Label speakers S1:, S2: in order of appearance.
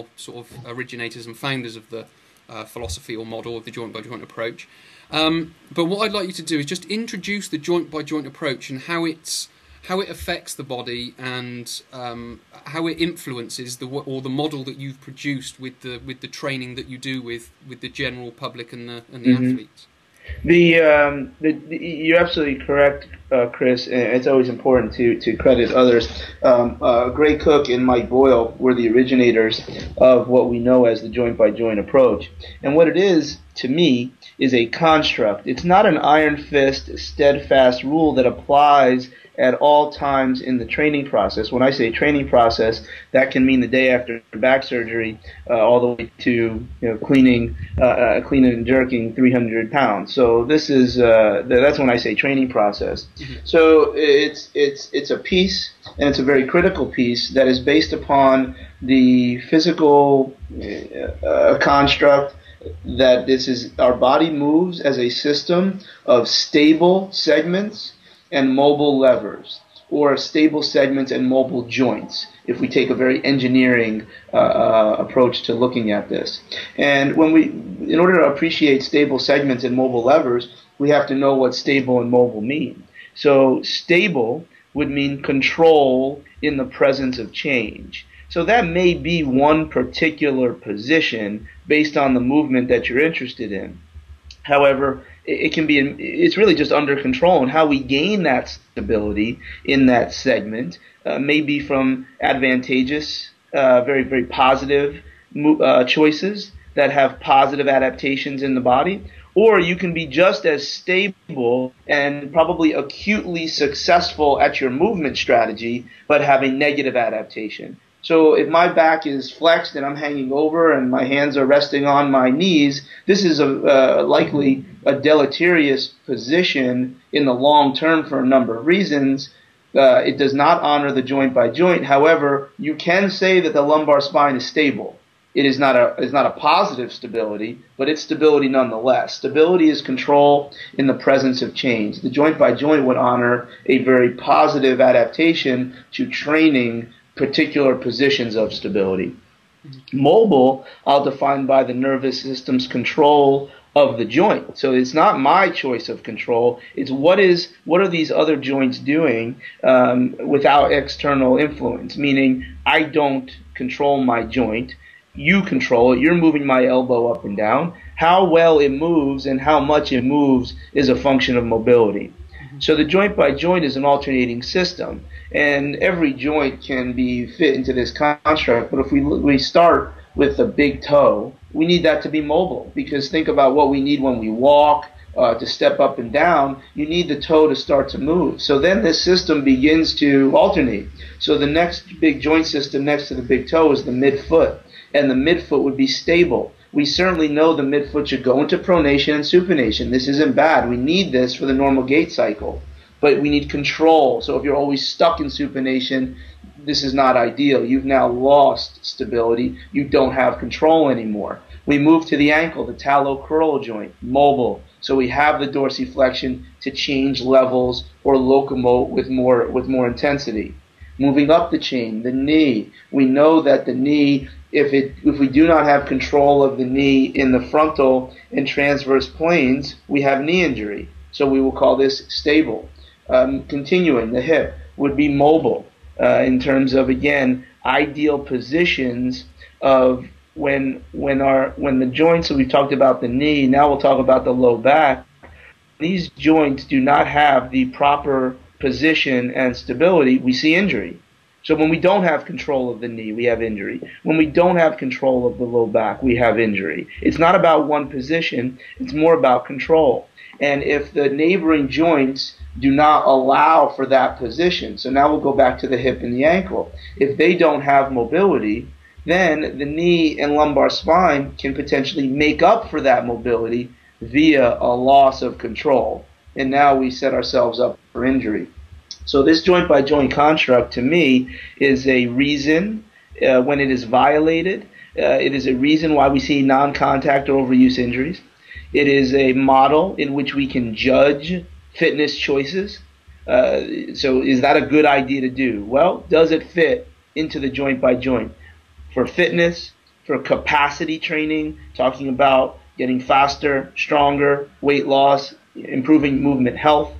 S1: original sort of originators and founders of the philosophy or model of the joint-by-joint approach. But what I'd like you to do is just introduce the joint-by-joint approach and how it affects the body and how it influences the model that you've produced with the training that you do with the general public and the athletes.
S2: You're absolutely correct, Chris, and it's always important to credit others. Gray Cook and Mike Boyle were the originators of what we know as the joint-by-joint approach. And what it is, to me, is a construct. It's not an iron fist, steadfast rule that applies at all times in the training process. When I say training process, that can mean the day after back surgery, all the way to cleaning and jerking 300 pounds. So this is that's when I say training process. Mm-hmm. So it's a piece, and it's a very critical piece that is based upon the physical construct that this is our body moves as a system of stable segments and mobile levers, or stable segments and mobile joints, if we take a very engineering approach to looking at this. And in order to appreciate stable segments and mobile levers, we have to know what stable and mobile mean. So stable would mean control in the presence of change. So that may be one particular position based on the movement that you're interested in. However, it's really just under control, and how we gain that stability in that segment may be from advantageous, very, very positive choices that have positive adaptations in the body, or you can be just as stable and probably acutely successful at your movement strategy, but have a negative adaptation. So if my back is flexed and I'm hanging over and my hands are resting on my knees, this is likely a deleterious position in the long term for a number of reasons. It does not honor the joint by joint. However, you can say that the lumbar spine is stable. It is not a positive stability, but it's stability nonetheless. Stability is control in the presence of change. The joint by joint would honor a very positive adaptation to training particular positions of stability. Mobile, I'll define by the nervous system's control of the joint. So it's not my choice of control. It's what are these other joints doing without external influence, meaning I don't control my joint. You control it. You're moving my elbow up and down. How well it moves and how much it moves is a function of mobility. So the joint by joint is an alternating system, and every joint can be fit into this construct. But if we start with the big toe, we need that to be mobile, because think about what we need when we walk, to step up and down. You need the toe to start to move. So then this system begins to alternate. So the next big joint system next to the big toe is the midfoot, and the midfoot would be stable. We certainly know the midfoot should go into pronation and supination. This isn't bad. We need this for the normal gait cycle. But we need control. So if you're always stuck in supination, this is not ideal. You've now lost stability. You don't have control anymore. We move to the ankle, the talocrural joint, mobile. So we have the dorsiflexion to change levels or locomote with more intensity. Moving up the chain, the knee. We know that the knee, if we do not have control of the knee in the frontal and transverse planes, we have knee injury. So we will call this stable. Continuing, the hip would be mobile in terms of, again, ideal positions of when the joints. So we've talked about the knee. Now we'll talk about the low back. These joints do not have the proper position and stability. We see injury. So when we don't have control of the knee, we have injury. When we don't have control of the low back, we have injury. It's not about one position. It's more about control. And if the neighboring joints do not allow for that position, so now we'll go back to the hip and the ankle. If they don't have mobility, then the knee and lumbar spine can potentially make up for that mobility via a loss of control. And now we set ourselves up for injury. So this joint-by-joint construct, to me, is a reason when it is violated. It is a reason why we see non-contact or overuse injuries. It is a model in which we can judge fitness choices. So is that a good idea to do? Well, does it fit into the joint-by-joint? For fitness, for capacity training, talking about getting faster, stronger, weight loss, improving movement health.